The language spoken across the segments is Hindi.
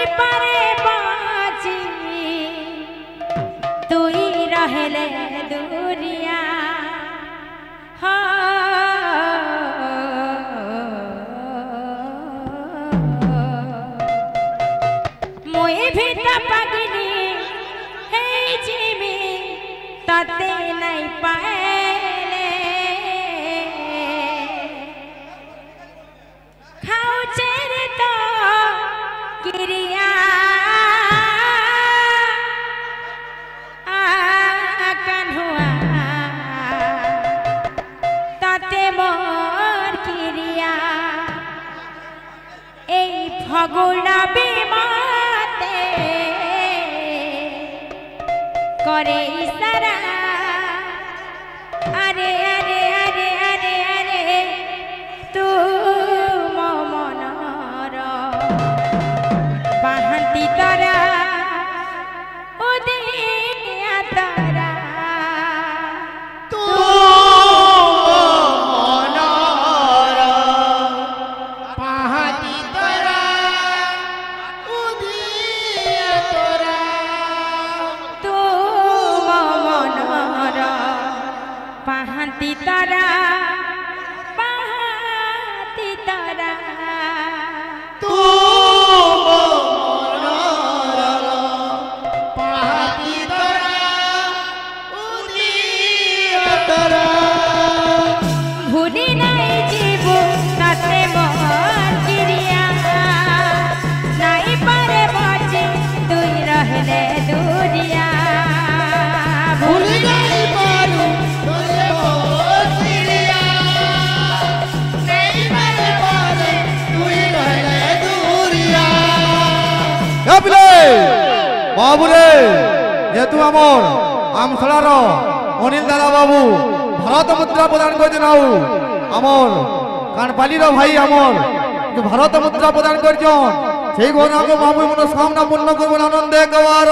नहीं पारे बाजी तू ही रहले दूरिया मुई भी तो पगनी है जीवी ताते नहीं पाएले खाओ चेरे तो गिरिया कन्हुआ ताते मोर गिरिया ए फगुना बीमाते करे इशारा अरे अरे अरे अरे अरे तू मो मनर बाहंती तरा उदिया तरा तू मनर बाहंती तरा उदिया तरा तू मो मनर बाहंती तरा बाहंती तरा तू मनर बाहंती तरा उदिया तरा भूली नहीं जीवो ताते मोर गिरिया नहीं पारे बाजी तुई रहले दूरिया भूली नहीं पारू तोरे मोर गिरिया नहीं पारे पारे तुई रहले दूरिया बिले बाबुरे जेतु आमर आमखलार अनिल दादा बाबू भारत मुद्रा प्रदान कर दिनाऊ आमर कानपालीर भाई आमर जो भारत मुद्रा प्रदान करछन সেই ঘনাকে বাবু মনস্কামনা পূর্ণ করবেন আনন্দে গওয়ার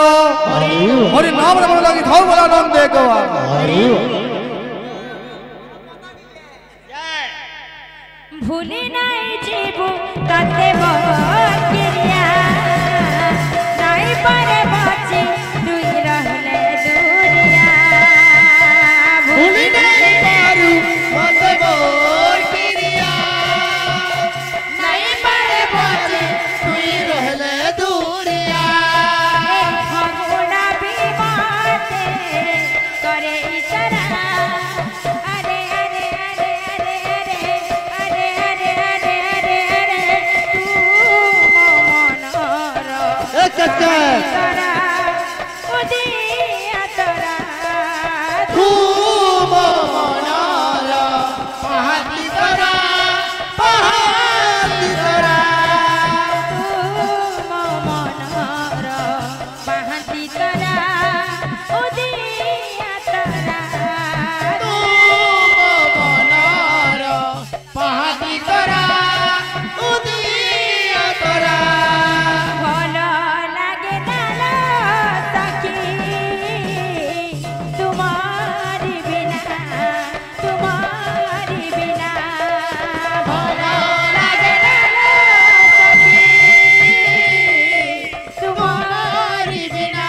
হরি নাম রে বড় লাগি থাও বড় আনন্দে গওয়ার भूली नहीं जीवो ताते मोर गिरिया नहीं पारे बाजी तुई रहले दूरिया भूली नहीं पारू तोरे मोर गिरिया नहीं पारे पारे तुई रहले दूरिया फगुना बीमाते करे इशारा अरे अरे अरे अरे अरे अरे अरे अरे अरे अरे तू मो मनर कच्चा तरा उदिया तरा तू मनर बाहंती तरा बाहंती तरा तू मो मनर बाहंती तरा उदिया तरा तू मनर बाहंती तरा उदिया तरा भल लागे नालो सखी तुम्हारी बिना भल लागे नालो सखी तुम्हारी बिना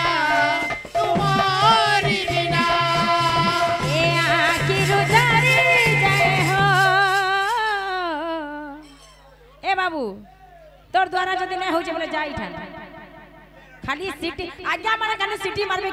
ए आखिर उजारी जाए हो ए बाबू तोर द्वारा जदि नहीं हो बोले जाई ठान खाली सिटी आज्ञा मारे खाली सिटी मारबे।